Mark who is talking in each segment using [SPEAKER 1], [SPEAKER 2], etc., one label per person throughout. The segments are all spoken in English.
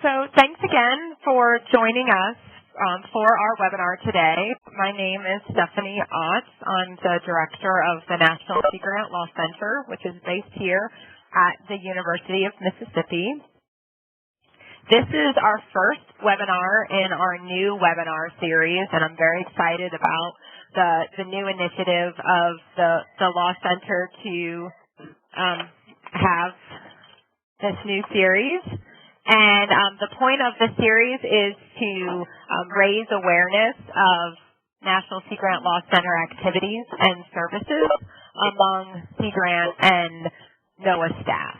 [SPEAKER 1] So thanks again for joining us for our webinar today. My name is Stephanie Otts. I'm the director of the National Sea Grant Law Center, which is based here at the University of Mississippi. This is our first webinar in our new webinar series, and I'm very excited about the new initiative of the Law Center to have this new series. And the point of the series is to raise awareness of National Sea Grant Law Center activities and services among Sea Grant and NOAA staff.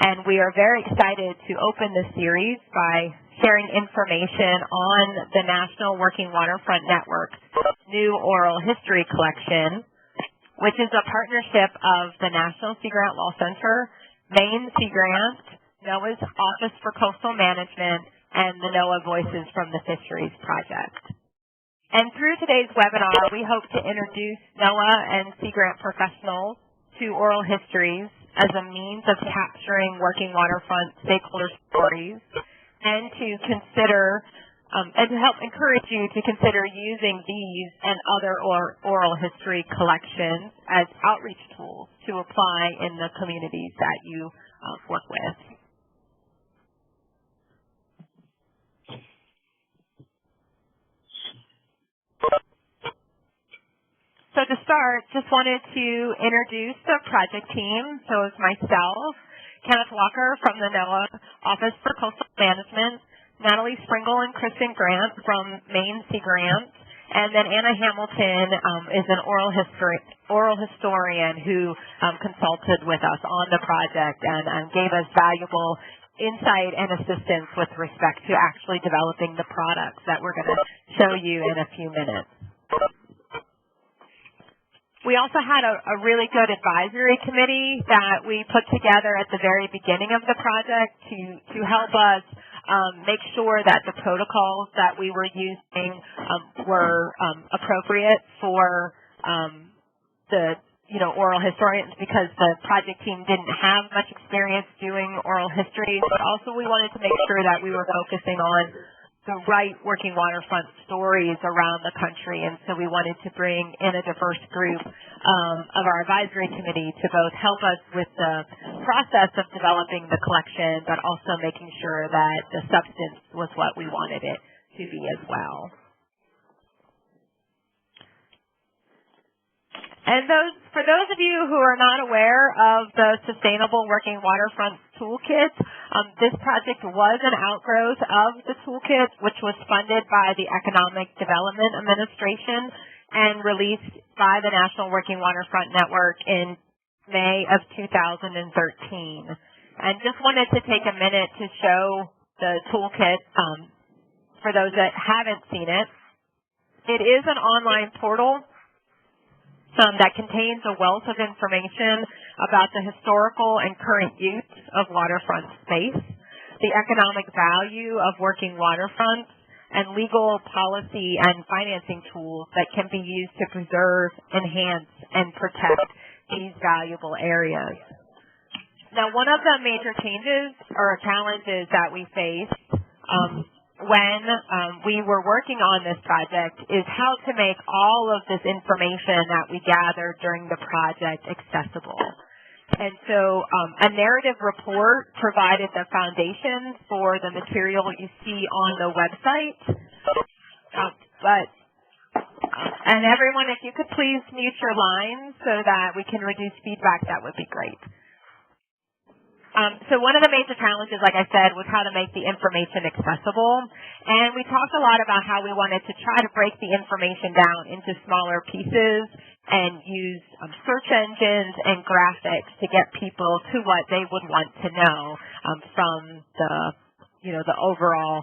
[SPEAKER 1] And we are very excited to open this series by sharing information on the National Working Waterfront Network new oral history collection, which is a partnership of the National Sea Grant Law Center, Maine Sea Grant, NOAA's Office for Coastal Management, and the NOAA Voices from the Fisheries Project. And through today's webinar, we hope to introduce NOAA and Sea Grant professionals to oral histories as a means of capturing working waterfront stakeholder stories, and to consider and to help encourage you to consider using these and other oral history collections as outreach tools to apply in the communities that you work with. So to start, just wanted to introduce the project team. So it's myself, Kenneth Walker from the NOAA Office for Coastal Management, Natalie Springle and Kristen Grant from Maine Sea Grant, and then Anna Hamilton is an oral historian who consulted with us on the project and gave us valuable insight and assistance with respect to actually developing the products that we're going to show you in a few minutes. We also had a really good advisory committee that we put together at the very beginning of the project to help us make sure that the protocols that we were using were appropriate for the oral historians, because the project team didn't have much experience doing oral histories, but also we wanted to make sure that we were focusing on the right working waterfront stories around the country, and so we wanted to bring in a diverse group of our advisory committee to both help us with the process of developing the collection, but also making sure that the substance was what we wanted it to be as well. And for those of you who are not aware of the Sustainable Working Waterfront Toolkit, this project was an outgrowth of the toolkit, which was funded by the Economic Development Administration and released by the National Working Waterfront Network in May of 2013. And just wanted to take a minute to show the toolkit for those that haven't seen it. It is an online portal that contains a wealth of information about the historical and current use of waterfront space, the economic value of working waterfronts, and legal policy and financing tools that can be used to preserve, enhance, and protect these valuable areas. Now, one of the major changes or challenges that we faced when we were working on this project is how to make all of this information that we gathered during the project accessible. And so a narrative report provided the foundation for the material you see on the website. And everyone, if you could please mute your lines so that we can reduce feedback, that would be great. So one of the major challenges, like I said, was how to make the information accessible. And we talked a lot about how we wanted to try to break the information down into smaller pieces and use search engines and graphics to get people to what they would want to know from the overall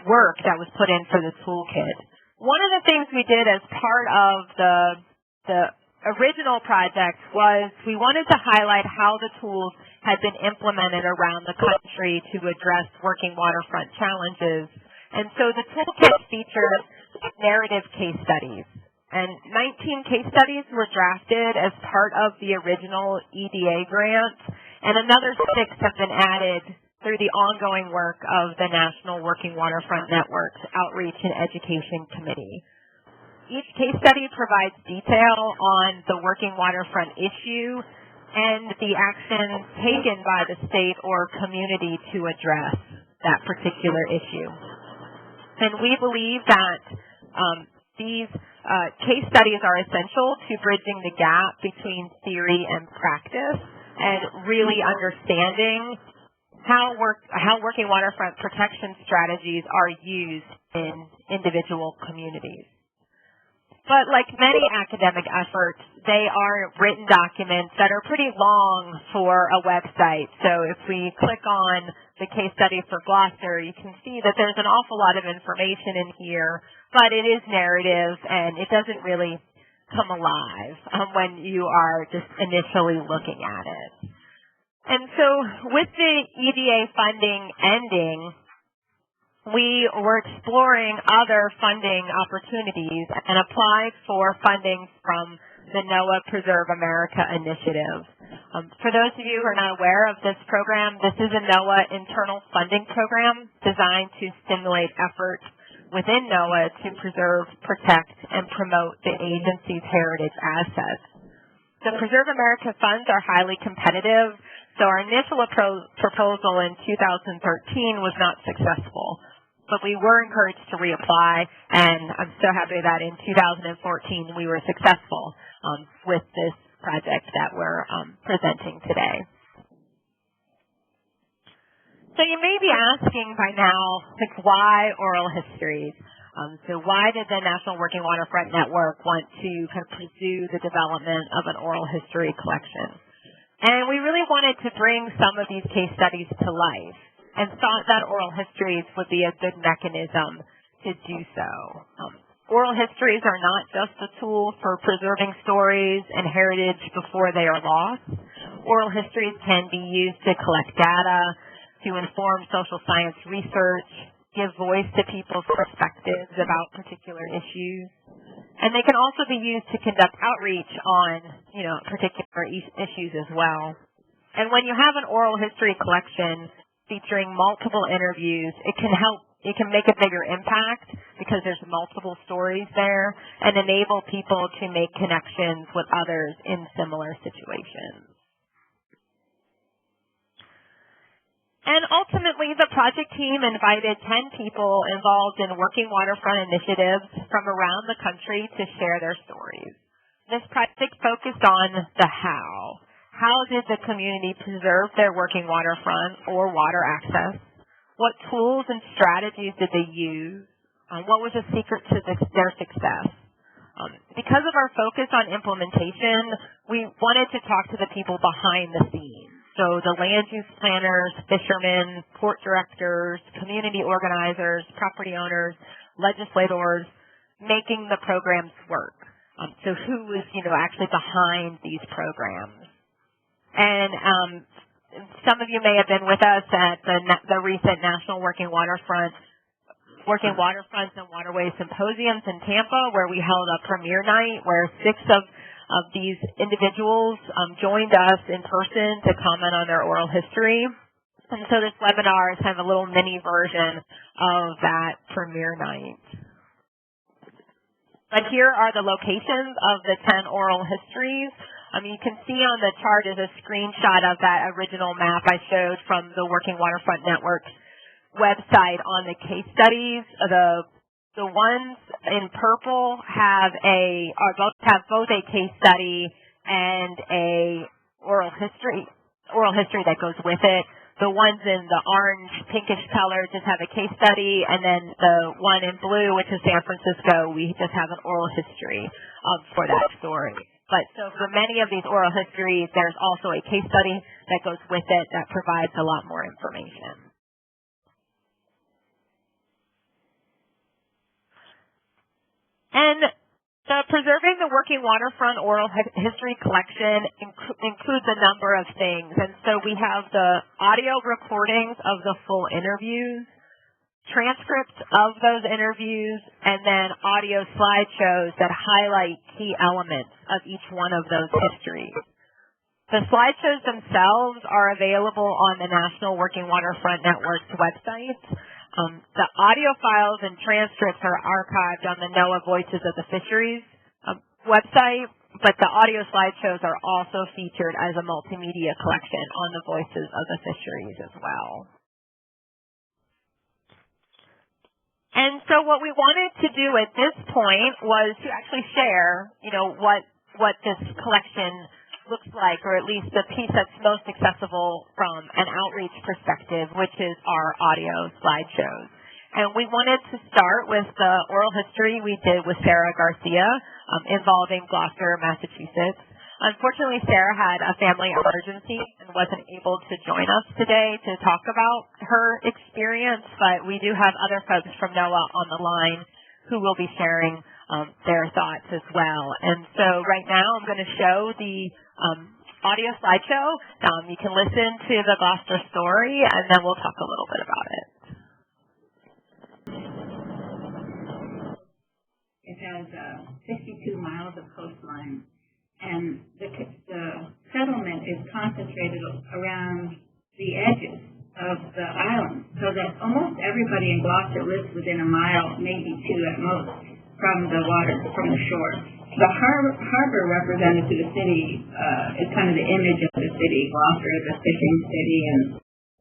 [SPEAKER 1] work that was put in for the toolkit. One of the things we did as part of the original project was we wanted to highlight how the tools had been implemented around the country to address working waterfront challenges. And so the toolkit features narrative case studies. And 19 case studies were drafted as part of the original EDA grant, and another 6 have been added through the ongoing work of the National Working Waterfront Network's Outreach and Education Committee. Each case study provides detail on the working waterfront issue and the actions taken by the state or community to address that particular issue. And we believe that these case studies are essential to bridging the gap between theory and practice and really understanding how working waterfront protection strategies are used in individual communities. But like many academic efforts, they are written documents that are pretty long for a website. So if we click on the case study for Gloucester, you can see that there's an awful lot of information in here, but it is narrative and it doesn't really come alive when you are just initially looking at it. And so with the EVA funding ending, we were exploring other funding opportunities and applied for funding from the NOAA Preserve America initiative. For those of you who are not aware of this program, this is a NOAA internal funding program designed to stimulate efforts within NOAA to preserve, protect, and promote the agency's heritage assets. The Preserve America funds are highly competitive, so our initial proposal in 2013 was not successful. But we were encouraged to reapply, and I'm so happy that in 2014 we were successful with this project that we're presenting today. So you may be asking by now, like, why oral histories? So why did the National Working Waterfront Network want to kind of pursue the development of an oral history collection? And we really wanted to bring some of these case studies to life, and thought that oral histories would be a good mechanism to do so. Oral histories are not just a tool for preserving stories and heritage before they are lost. Oral histories can be used to collect data, to inform social science research, give voice to people's perspectives about particular issues. And they can also be used to conduct outreach on, particular issues as well. And when you have an oral history collection featuring multiple interviews, it can make a bigger impact because there's multiple stories there and enable people to make connections with others in similar situations. And ultimately, the project team invited 10 people involved in working waterfront initiatives from around the country to share their stories. This project focused on the how. How did the community preserve their working waterfront or water access? What tools and strategies did they use? What was the secret to their success? Because of our focus on implementation, we wanted to talk to the people behind the scenes. So the land use planners, fishermen, port directors, community organizers, property owners, legislators, making the programs work. So who was, actually behind these programs? And some of you may have been with us at the recent National Working Waterfronts and Waterways Symposiums in Tampa, where we held a premiere night where 6 of these individuals joined us in person to comment on their oral history. And so this webinar is kind of a little mini version of that premiere night. But here are the locations of the 10 oral histories. You can see on the chart is a screenshot of that original map I showed from the Working Waterfront Network website on the case studies. The ones in purple have both a case study and a oral history that goes with it. The ones in the orange, pinkish color just have a case study, and then the one in blue, which is San Francisco, we just have an oral history for that story. But so for many of these oral histories, there's also a case study that goes with it that provides a lot more information. And the Preserving the Working Waterfront Oral History Collection includes a number of things. And so we have the audio recordings of the full interviews, transcripts of those interviews, and then audio slideshows that highlight key elements of each one of those histories. The slideshows themselves are available on the National Working Waterfront Network's website. The audio files and transcripts are archived on the NOAA Voices of the Fisheries website, but the audio slideshows are also featured as a multimedia collection on the Voices of the Fisheries as well. And so what we wanted to do at this point was to actually share, what this collection looks like, or at least the piece that's most accessible from an outreach perspective, which is our audio slideshows. And we wanted to start with the oral history we did with Sarah Garcia involving Gloucester, Massachusetts. Unfortunately, Sarah had a family emergency and wasn't able to join us today to talk about her experience, but we do have other folks from NOAA on the line who will be sharing their thoughts as well. And so right now I'm going to show the audio slideshow. You can listen to the Gloucester story, and then we'll talk a little bit about it.
[SPEAKER 2] It has 62 miles of coastline. And the settlement is concentrated around the edges of the island, so that almost everybody in Gloucester lives within a mile, maybe two at most, from the water, from the shore. The harbor represented to the city is kind of the image of the city. Gloucester is a fishing city, and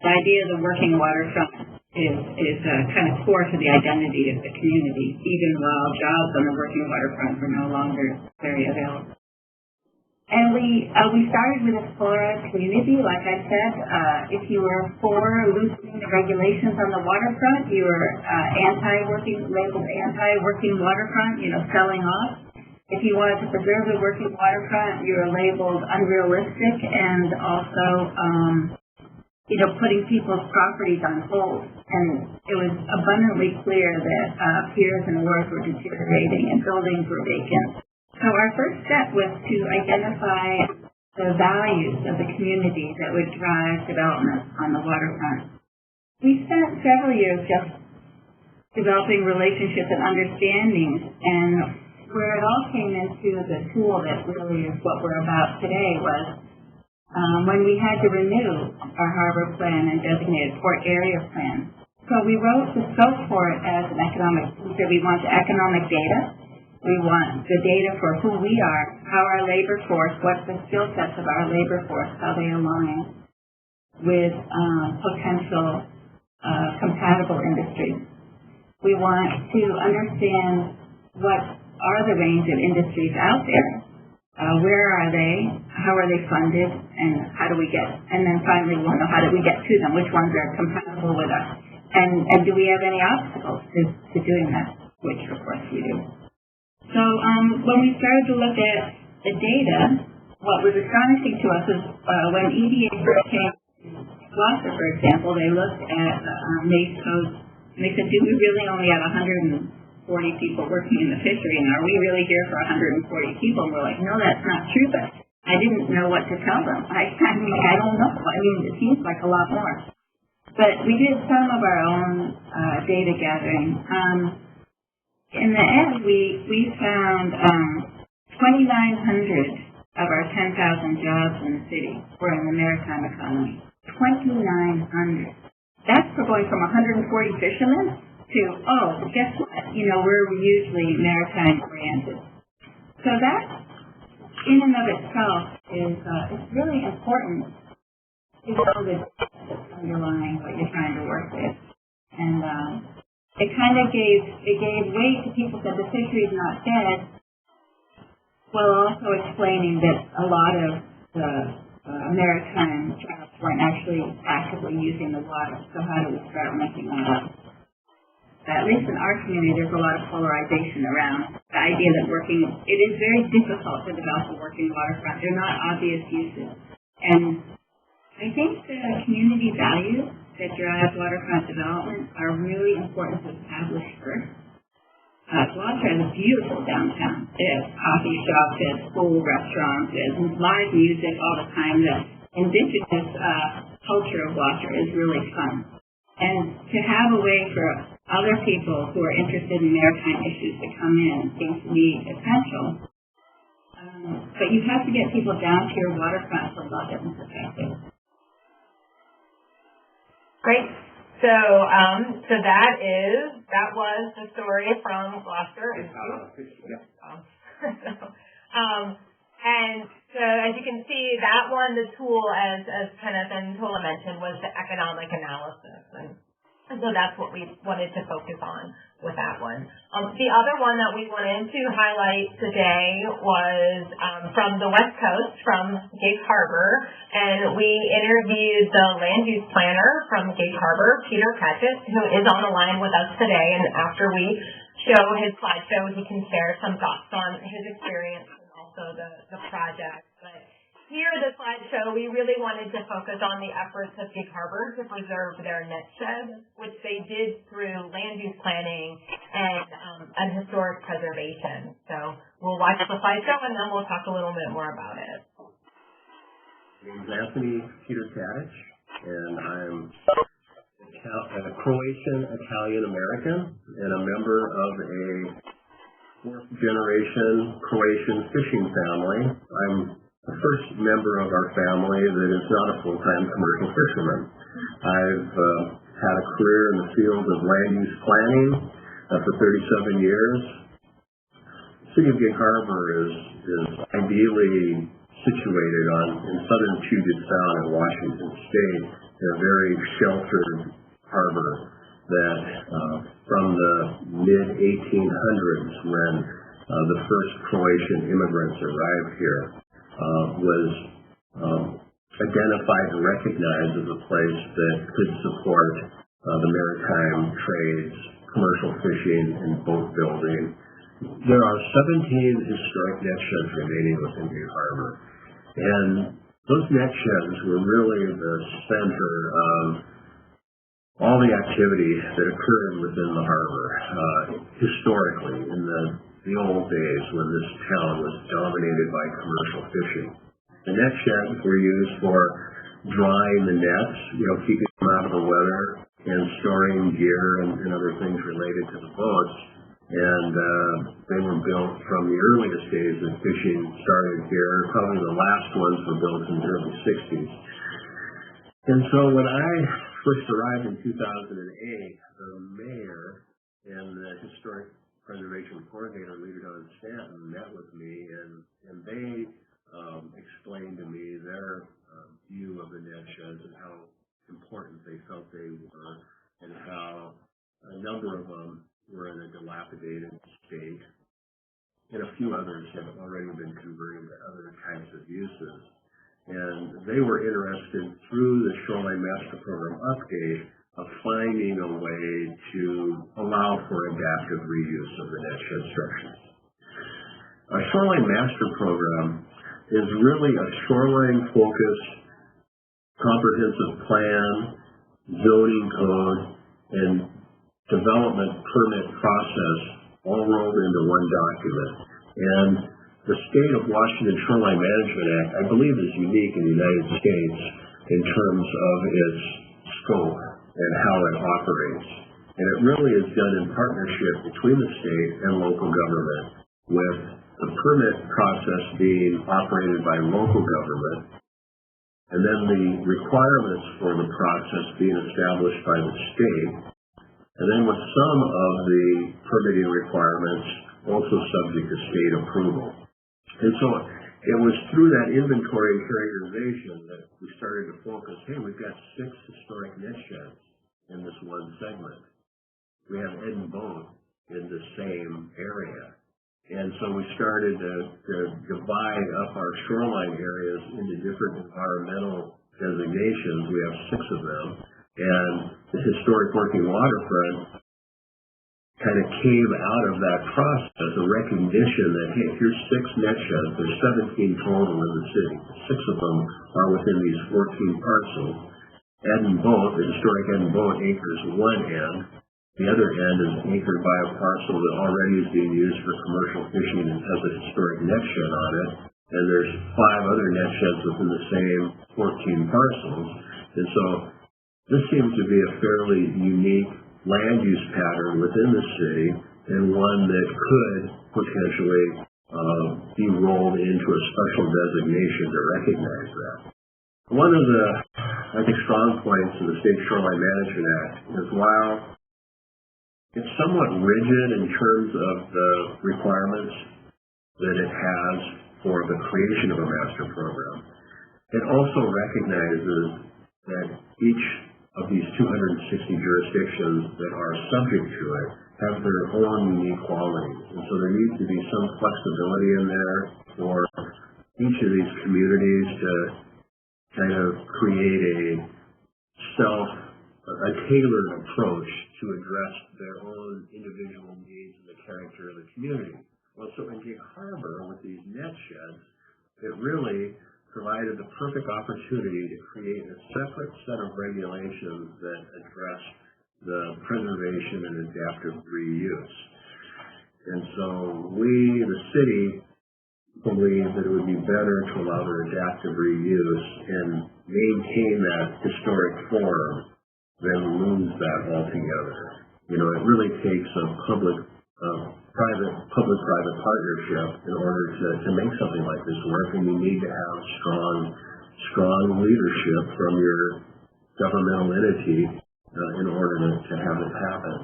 [SPEAKER 2] the idea of the working waterfront is kind of core to the identity of the community, even while jobs on the working waterfront are no longer very available. And we started with Explora community. Like I said, if you were for loosening the regulations on the waterfront, you were labeled anti-working waterfront, selling off. If you wanted to preserve the working waterfront, you were labeled unrealistic and also, putting people's properties on hold. And it was abundantly clear that piers and wharves were deteriorating and buildings were vacant. So our first step was to identify the values of the community that would drive development on the waterfront. We spent several years just developing relationships and understandings, and where it all came into the tool that really is what we're about today was when we had to renew our harbor plan and designated port area plan. So we wrote the scope for it as an economic, we want the economic data. We want the data for who we are, how our labor force, what the skill sets of our labor force, how they align with potential compatible industries. We want to understand what are the range of industries out there, where are they, how are they funded, and how do we get, and then finally we want to know how do we get to them, which ones are compatible with us, and do we have any obstacles to doing that, which of course we do. So when we started to look at the data, what was astonishing to us is when EDA first came to Gloucester, for example, they looked at MACE codes, and they said, do we really only have 140 people working in the fishery, and are we really here for 140 people? And we're like, no, that's not true, but I didn't know what to tell them. I don't know. It seems like a lot more. But we did some of our own data gathering. In the end, we found 2,900 of our 10,000 jobs in the city were in the maritime economy. 2,900. That's for going from 140 fishermen to, guess what? We're usually maritime oriented. So that, in and of itself, is it's really important to know the that's underlying what you're trying to work with. And it kind of gave weight to people that the fishery is not dead, while also explaining that a lot of the maritime jobs weren't actually actively using the water. So how do we start making that up? At least in our community, there's a lot of polarization around the idea that it is very difficult to develop a working waterfront. They're not obvious uses. And I think the community values that drive waterfront development are really important to establish first. Gloucester has a beautiful downtown. It has coffee shops, it has school, restaurants, it has live music all the time. The indigenous culture of Gloucester is really fun. And to have a way for other people who are interested in maritime issues to come in seems to be essential. But you have to get people down to your waterfront so they'll get them protected.
[SPEAKER 1] Great. So that was the story from Gloucester. And so as you can see, that one, the tool, as Kenneth and Tola mentioned, was the economic analysis. And so that's what we wanted to focus on with that one. The other one that we wanted to highlight today was from the West Coast, from Gig Harbor, and we interviewed the land use planner from Gig Harbor, Peter Cratchit, who is on the line with us today. And after we show his slideshow, he can share some thoughts on his experience and also the project. But here, the slideshow, we really wanted to focus on the efforts of Gig Harbor to preserve their net shed, which they did through land use planning and historic preservation. So we'll watch the slideshow and then we'll talk a little bit more about it.
[SPEAKER 3] My name is Anthony Peter Tadic, and I'm a Croatian Italian-American and a member of a fourth-generation Croatian fishing family. I'm the first member of our family that is not a full-time commercial fisherman. I've had a career in the field of land use planning for 37 years. The city of Gig Harbor is ideally situated in southern Puget Sound in Washington State, in a very sheltered harbor that from the mid-1800s, when the first Croatian immigrants arrived here, was identified and recognized as a place that could support the maritime trades, commercial fishing, and boat building. There are 17 historic net sheds remaining within Gig Harbor, and those net sheds were really the center of all the activity that occurred within the harbor historically in the old days when this town was dominated by commercial fishing. The net sheds were used for drying the nets, keeping them out of the weather, and storing gear and other things related to the boats. And they were built from the earliest days of fishing started here. Probably the last ones were built in the early 60s. And so when I first arrived in 2008, the mayor and the historic preservation coordinator, Leader Don Stanton, met with me, and they explained to me their view of the net sheds and how important they felt they were, and how a number of them were in a dilapidated state, and a few others have already been converted to other types of uses. And they were interested, through the Shoreline Master Program update, of finding a way to allow for adaptive reuse of the net shed structures. Our Shoreline Master Program is really a shoreline-focused, comprehensive plan, zoning code, and development permit process all rolled into one document. And the state of Washington Shoreline Management Act, I believe, is unique in the United States in terms of its scope and how it operates. And it really is done in partnership between the state and local government, with the permit process being operated by local government, and then the requirements for the process being established by the state, and then with some of the permitting requirements also subject to state approval. And so it was through that inventory and characterization that we started to focus, hey, we've got 6 historic net sheds in this one segment. We have Ed and Boat in the same area. And so we started to divide up our shoreline areas into different environmental designations. We have 6 of them. And the historic working waterfront kind of came out of that process, a recognition that, hey, here's 6 net sheds. There's 17 total in the city. 6 of them are within these 14 parcels. Ed and Boat, the historic Ed and Boat, anchors one end. The other end is anchored by a parcel that already is being used for commercial fishing and has a historic net shed on it. And there's 5 other net sheds within the same 14 parcels. And so this seems to be a fairly unique land use pattern within the city, and one that could potentially be rolled into a special designation to recognize that. One of the, I think, strong points in the State Shoreline Management Act is while it's somewhat rigid in terms of the requirements that it has for the creation of a master program, it also recognizes that each of these 260 jurisdictions that are subject to it have their own unique qualities. And so there needs to be some flexibility in there for each of these communities to kind of create a tailored approach to address their own individual needs and the character of the community. Well, so in Gig Harbor, with these net sheds, it really provided the perfect opportunity to create a separate set of regulations that address the preservation and adaptive reuse. And so we, the city, believe that it would be better to allow their adaptive reuse and maintain that historic form than lose that altogether. You know, it really takes a public-private partnership in order to make something like this work, and you need to have strong leadership from your governmental entity in order to have it happen.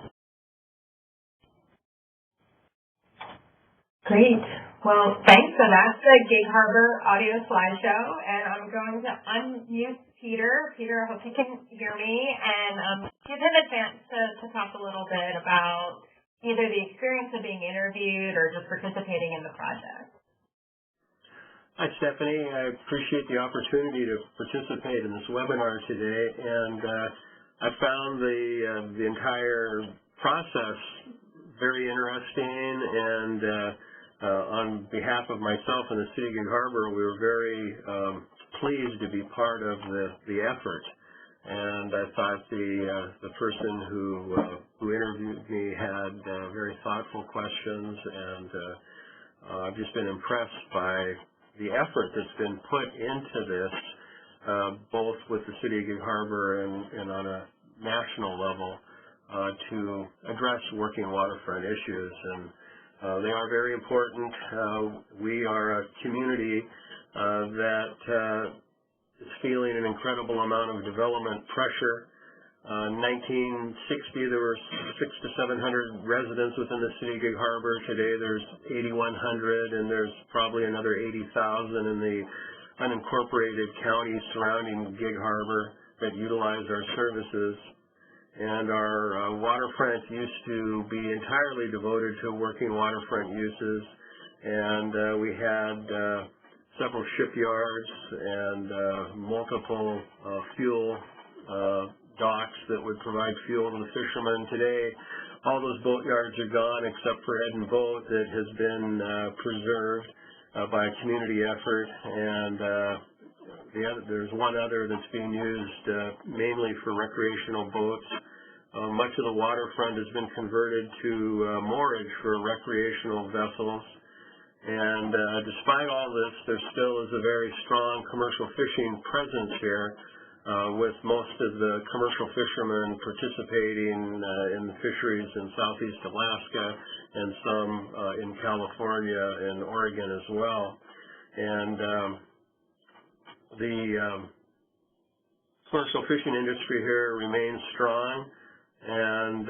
[SPEAKER 1] Great. Well, thanks. So that's the Gig Harbor audio slideshow, and I'm going to unmute Peter. Peter, I hope you can hear me, and give him a chance to talk a little bit about either the experience of being interviewed or just participating in the project.
[SPEAKER 4] Hi, Stephanie. I appreciate the opportunity to participate in this webinar today, and I found the entire process very interesting, and on behalf of myself and the City of Gig Harbor, we were very pleased to be part of the effort. And I thought the person who interviewed me had very thoughtful questions, and I've just been impressed by the effort that's been put into this, both with the City of Gig Harbor and on a national level, to address working waterfront issues. And they are very important. We are a community that is feeling an incredible amount of development pressure. In 1960, there were 600 to 700 residents within the City of Gig Harbor. Today, there's 8,100, and there's probably another 80,000 in the unincorporated counties surrounding Gig Harbor that utilize our services. And our waterfront used to be entirely devoted to working waterfront uses, and we had several shipyards and multiple fuel docks that would provide fuel to the fishermen. Today, all those boatyards are gone except for Eden Boat that has been preserved by a community effort, and there's one other that's being used mainly for recreational boats. Much of the waterfront has been converted to moorage for recreational vessels. And despite all this, there still is a very strong commercial fishing presence here, with most of the commercial fishermen participating in the fisheries in southeast Alaska and some in California and Oregon as well. And the commercial fishing industry here remains strong, and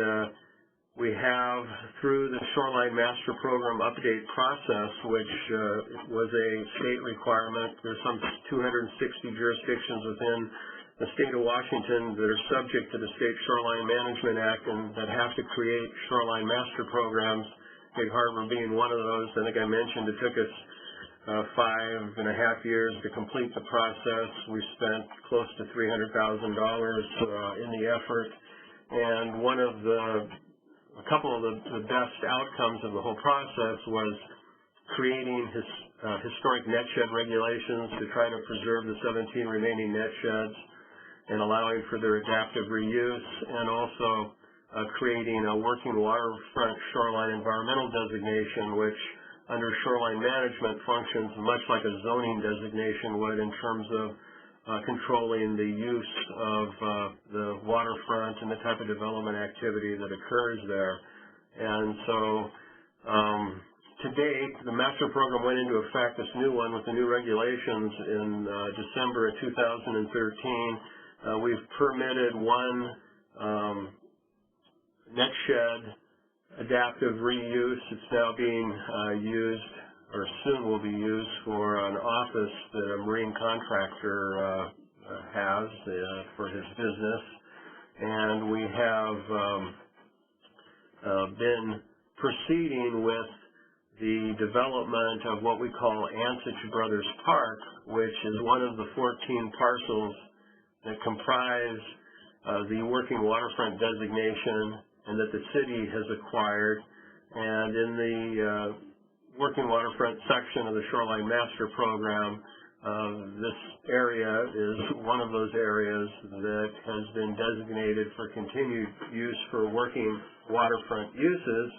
[SPEAKER 4] we have, through the Shoreline Master Program update process, which was a state requirement, there's some 260 jurisdictions within the state of Washington that are subject to the State Shoreline Management Act and that have to create shoreline master programs, Gig Harbor being one of those. I think I mentioned it took us 5.5 years to complete the process. We spent close to $300,000 in the effort, and a couple of the best outcomes of the whole process was creating historic net shed regulations to try to preserve the 17 remaining net sheds and allowing for their adaptive reuse, and also creating a working waterfront shoreline environmental designation, which under shoreline management functions much like a zoning designation would in terms of controlling the use of the waterfront and the type of development activity that occurs there. And so to date, the master program went into effect, this new one with the new regulations, in December of 2013. We've permitted one net shed adaptive reuse. It's now being used, or soon will be used, for an office that a marine contractor has for his business. And we have been proceeding with the development of what we call Ansich Brothers Park, which is one of the 14 parcels that comprise the working waterfront designation and that the city has acquired. And in the working waterfront section of the Shoreline Master Program, this area is one of those areas that has been designated for continued use for working waterfront uses.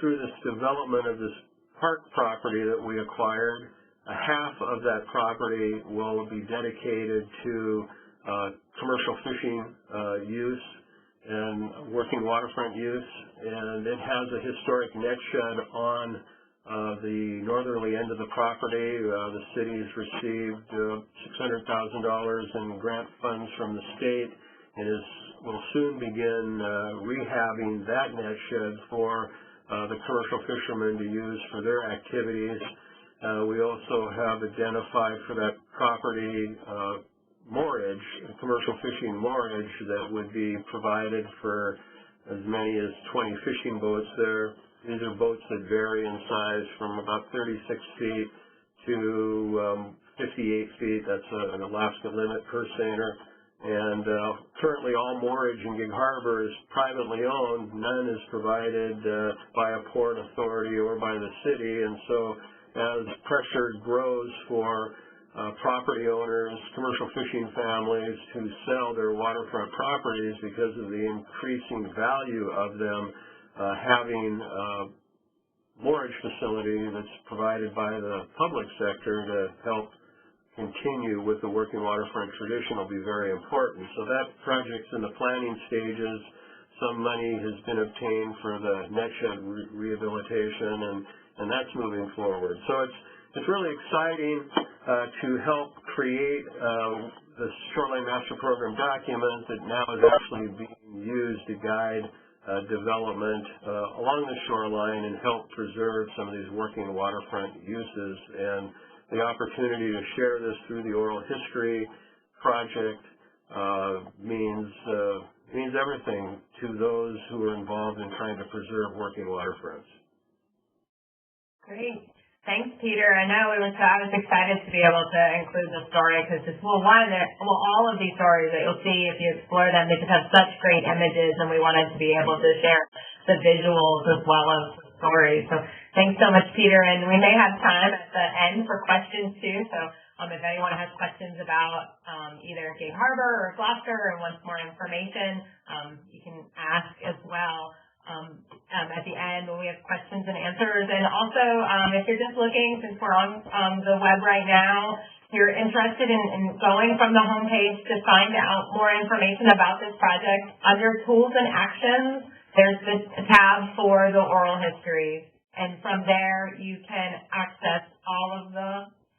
[SPEAKER 4] Through this development of this park property that we acquired, half of that property will be dedicated to commercial fishing use and working waterfront use, and it has a historic net shed on the northerly end of the property. The city's received $600,000 in grant funds from the state and will soon begin rehabbing that net shed for the commercial fishermen to use for their activities. We also have identified for that property moorage, commercial fishing moorage, that would be provided for as many as 20 fishing boats there. These are boats that vary in size from about 36 feet to 58 feet. That's an Alaska limit per seiner. And currently all moorage in Gig Harbor is privately owned. None is provided by a port authority or by the city. And so as pressure grows for property owners, commercial fishing families to sell their waterfront properties because of the increasing value of them, having a moorage facility that's provided by the public sector to help continue with the working waterfront tradition will be very important. So that project's in the planning stages. Some money has been obtained for the net shed rehabilitation, and that's moving forward. So it's really exciting to help create the Shoreline Master Program document that now is actually being used to guide development along the shoreline and help preserve some of these working waterfront uses. And the opportunity to share this through the oral history project means everything to those who are involved in trying to preserve working waterfronts.
[SPEAKER 1] Great. Thanks, Peter. I know I was excited to be able to include the story because all of these stories that you'll see if you explore them, they just have such great images, and we wanted to be able to share the visuals as well as the stories. So thanks so much, Peter. And we may have time at the end for questions too. So if anyone has questions about either Gig Harbor or Gloucester and wants more information, you can ask as well. At the end when we have questions and answers. And also, if you're just looking, since we're on the web right now, if you're interested in going from the homepage to find out more information about this project, under Tools and Actions, there's this tab for the oral histories. And from there, you can access all of the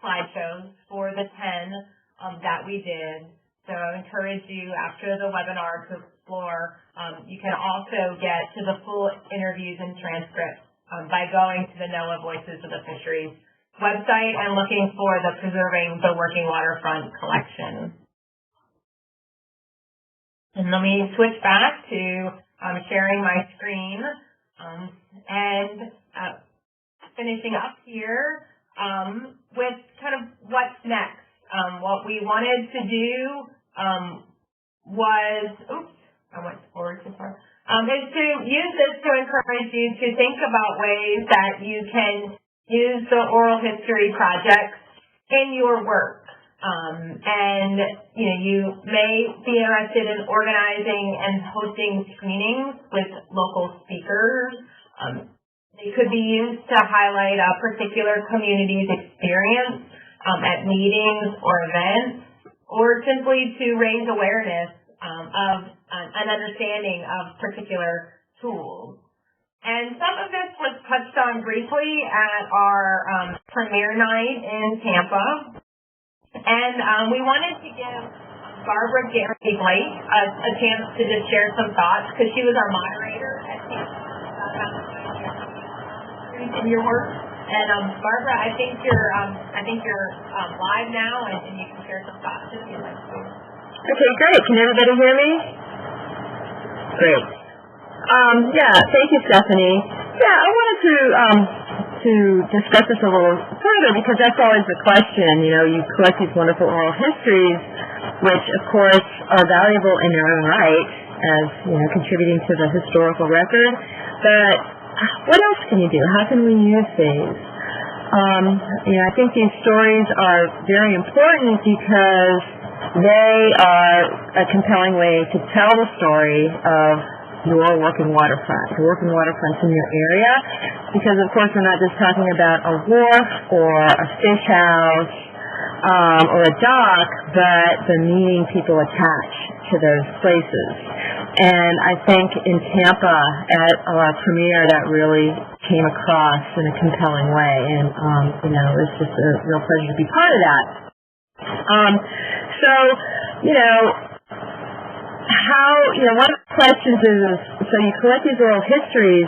[SPEAKER 1] slideshows for the 10 that we did. So I encourage you after the webinar to explore. You can also get to the full interviews and transcripts by going to the NOAA Voices of the Fisheries website and looking for the Preserving the Working Waterfront collection. And let me switch back to sharing my screen and finishing up here with kind of what's next. What we wanted to do was, I went forward too far, is to use this to encourage you to think about ways that you can use the oral history projects in your work. And you may be interested in organizing and hosting screenings with local speakers. They could be used to highlight a particular community's experience at meetings or events, or simply to raise awareness of an understanding of particular tools. And some of this was touched on briefly at our premiere night in Tampa. And we wanted to give Barbara Gary Blake a chance to just share some thoughts because she was our moderator at Tampa in your work. And Barbara, I think you're live now, and you can share some thoughts if you'd like to.
[SPEAKER 5] Okay, great. Can everybody hear me? Great. Thank you, Stephanie. Yeah, I wanted to discuss this a little further because that's always the question. You know, you collect these wonderful oral histories, which of course are valuable in their own right as, you know, contributing to the historical record. But what else can you do? How can we use these? You know, I think these stories are very important because they are a compelling way to tell the story of your working waterfront, the working waterfronts in your area, because of course we're not just talking about a wharf or a fish house or a dock, but the meaning people attach to those places. And I think in Tampa at our premiere that really came across in a compelling way, and you know, it was just a real pleasure to be part of that. One of the questions is, so you collect these oral histories,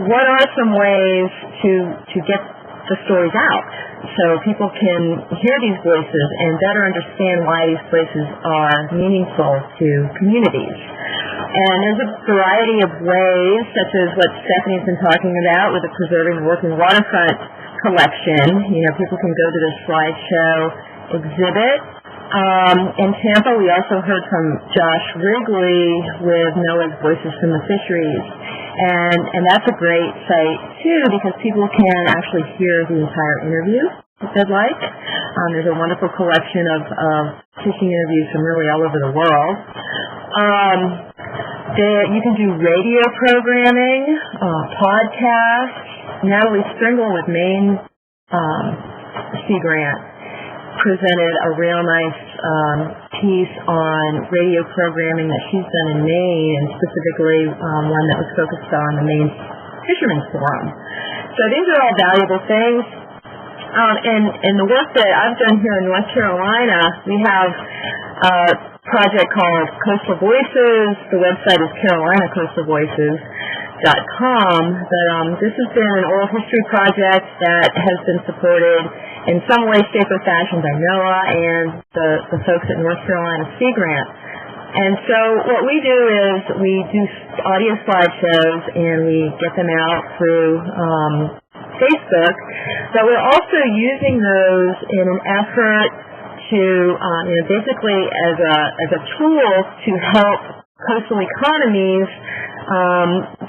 [SPEAKER 5] what are some ways to get the stories out so people can hear these voices and better understand why these places are meaningful to communities? And there's a variety of ways, such as what Stephanie's been talking about with the Preserving Working Waterfront collection. You know, people can go to the slideshow exhibit. In Tampa, we also heard from Josh Wrigley with Noah's Voices from the Fisheries. And that's a great site, too, because people can actually hear the entire interview if they'd like. There's a wonderful collection of fishing interviews from really all over the world. You can do radio programming, podcasts. Natalie Stringle with Maine Sea Grant presented a real nice piece on radio programming that she's done in Maine, and specifically one that was focused on the Maine Fishermen's Forum. So these are all valuable things. And the work that I've done here in North Carolina, we have a project called Coastal Voices. The website is carolinacoastalvoices.com. But this has been an oral history project that has been supported in some way, shape, or fashion by NOAA and the folks at North Carolina Sea Grant. And so what we do is we do audio slideshows and we get them out through Facebook, but we're also using those in an effort to, basically as a tool to help coastal economies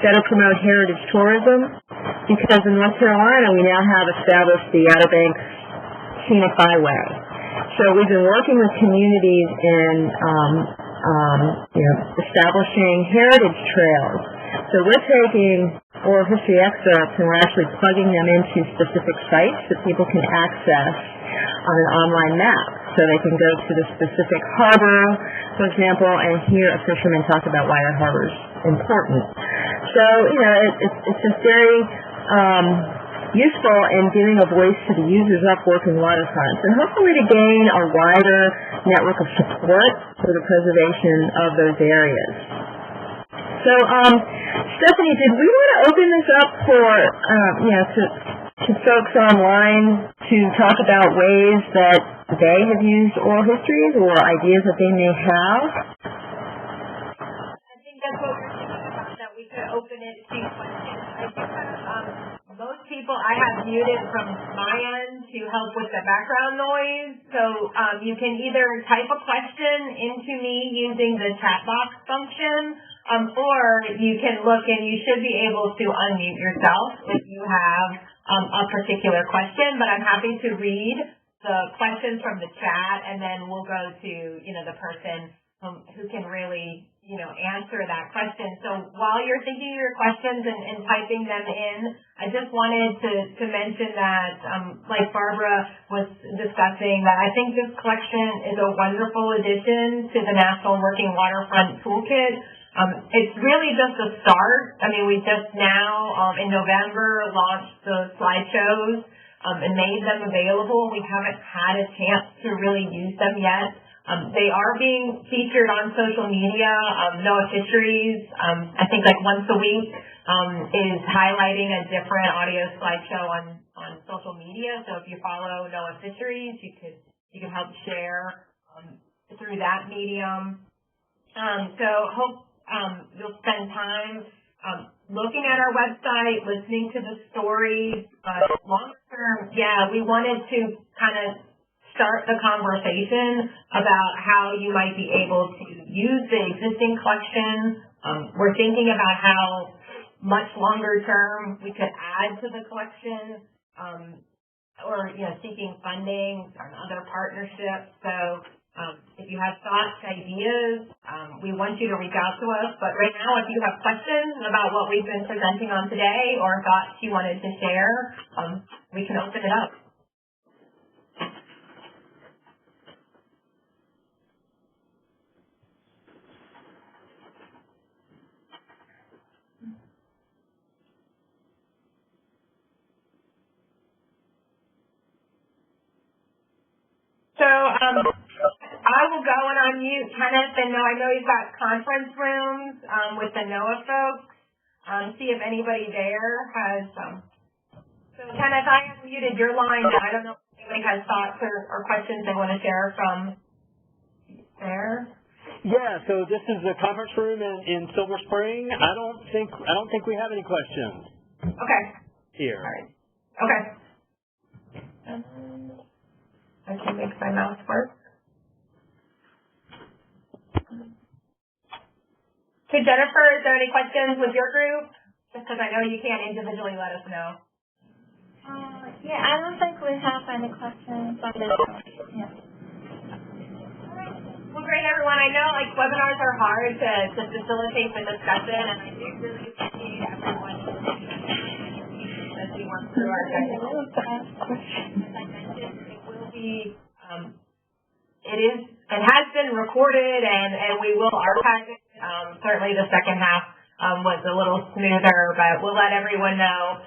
[SPEAKER 5] better promote heritage tourism, because in North Carolina we now have established the Outer Banks Scenic Byway. So we've been working with communities in establishing heritage trails. So we're taking oral history excerpts and we're actually plugging them into specific sites that people can access on an online map. So they can go to the specific harbor, for example, and hear a fisherman talk about why that harbor is important. So, it's just very useful in giving a voice to the users of working waterfronts, and hopefully to gain a wider network of support for the preservation of those areas. So, Stephanie, did we want to open this up for, to folks online to talk about ways that they have used oral histories or ideas that they may have?
[SPEAKER 1] I think that's what we're thinking about, that we could open it to questions. I think most people I have muted from my end to help with the background noise. So you can either type a question into me using the chat box function, or you can look and you should be able to unmute yourself if you have a particular question. But I'm happy to read the questions from the chat, and then we'll go to, the person who can really, answer that question. So while you're thinking of your questions and typing them in, I just wanted to mention that, like Barbara was discussing, that I think this collection is a wonderful addition to the National Working Waterfront Toolkit. It's really just a start. I mean, we just now, in November, launched the slideshows and made them available. We haven't had a chance to really use them yet. They are being featured on social media. NOAA Fisheries, I think like once a week, is highlighting a different audio slideshow on social media. So if you follow NOAA Fisheries, you could help share through that medium. So hope you'll spend time looking at our website, listening to the stories. Long term, we wanted to kind of start the conversation about how you might be able to use the existing collection. We're thinking about how much longer term we could add to the collection, or seeking funding or other partnerships. So if you have thoughts, ideas, we want you to reach out to us. But right now, if you have questions about what we've been presenting on today or thoughts you wanted to share, we can open it up. So I will go and unmute Kenneth, and I know you've got conference rooms with the NOAA folks. See if anybody there has. So Kenneth, I unmuted your line. I don't know if anybody has thoughts or questions they want to share from there.
[SPEAKER 6] Yeah, so this is the conference room in Silver Spring. I don't think we have any questions.
[SPEAKER 1] Okay.
[SPEAKER 6] Here.
[SPEAKER 1] All right. Okay. I can make my mouse work. So Jennifer, is there any questions with your group? Just because I know you can't individually let us know.
[SPEAKER 7] Yeah, I don't think we have any questions on this one. Yeah.
[SPEAKER 1] Well, great, everyone. I know webinars are hard to facilitate the discussion, and I do really appreciate everyone as we work through our technical. As I mentioned, it will be, it has been recorded, and we will archive it. Certainly the second half was a little smoother, but we'll let everyone know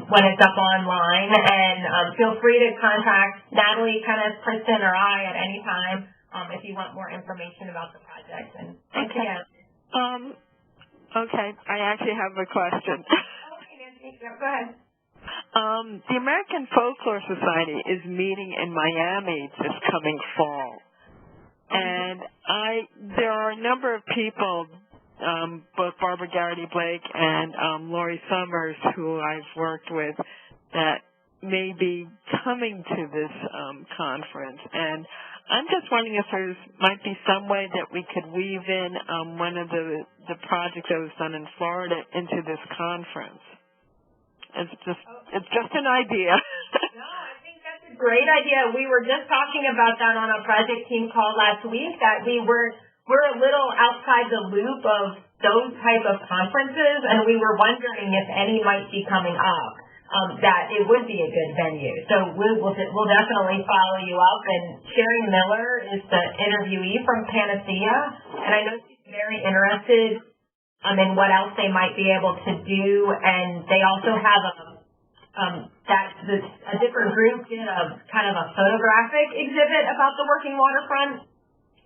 [SPEAKER 1] when it's up online. And feel free to contact Natalie, Kenneth, Kristen, or I at any time if you want more information about the project. And thanks again.
[SPEAKER 8] Okay, I actually have a question.
[SPEAKER 1] Okay, Nancy, go ahead.
[SPEAKER 8] The American Folklore Society is meeting in Miami this coming fall. And there are a number of people, both Barbara Garrity Blake and Lori Summers, who I've worked with, that may be coming to this conference. And I'm just wondering if there might be some way that we could weave in one of the projects that was done in Florida into this conference. It's just an idea.
[SPEAKER 1] No, I think that's a great idea. We were just talking about that on a project team call last week, that we're a little outside the loop of those type of conferences, and we were wondering if any might be coming up, that it would be a good venue. So we'll definitely follow you up. And Sherry Miller is the interviewee from Panacea, and I know she's very interested in what else they might be able to do. And they also have a different group did a kind of a photographic exhibit about the working waterfront.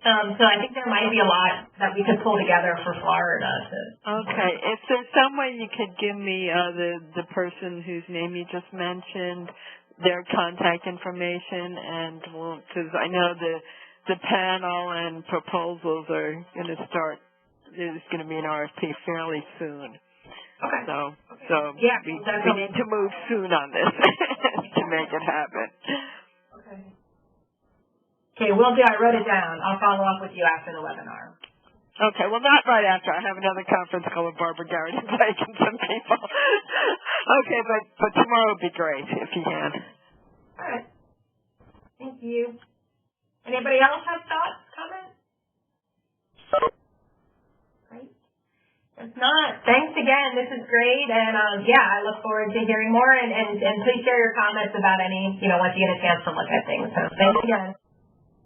[SPEAKER 1] So I think there might be a lot that we could pull together for Florida.
[SPEAKER 8] Okay. If there's some way you could give me the person whose name you just mentioned, their contact information, and because I know the panel and proposals are going to start. There's going to be an RFP fairly soon.
[SPEAKER 1] Okay.
[SPEAKER 8] So
[SPEAKER 1] yeah,
[SPEAKER 8] we need to move soon on this to make it happen.
[SPEAKER 1] Okay. Okay, will do. I wrote it down. I'll follow up with you after the webinar.
[SPEAKER 8] Okay, well, not right after. I have another conference call with Barbara Garrity Blake and some people. Okay, but tomorrow would be great if you can.
[SPEAKER 1] All right. Thank you. Anybody else have thoughts, comments? Great. If not, thanks again. This is great. And, I look forward to hearing more. And please share your comments about any, once you get a chance to look at things. So thanks again.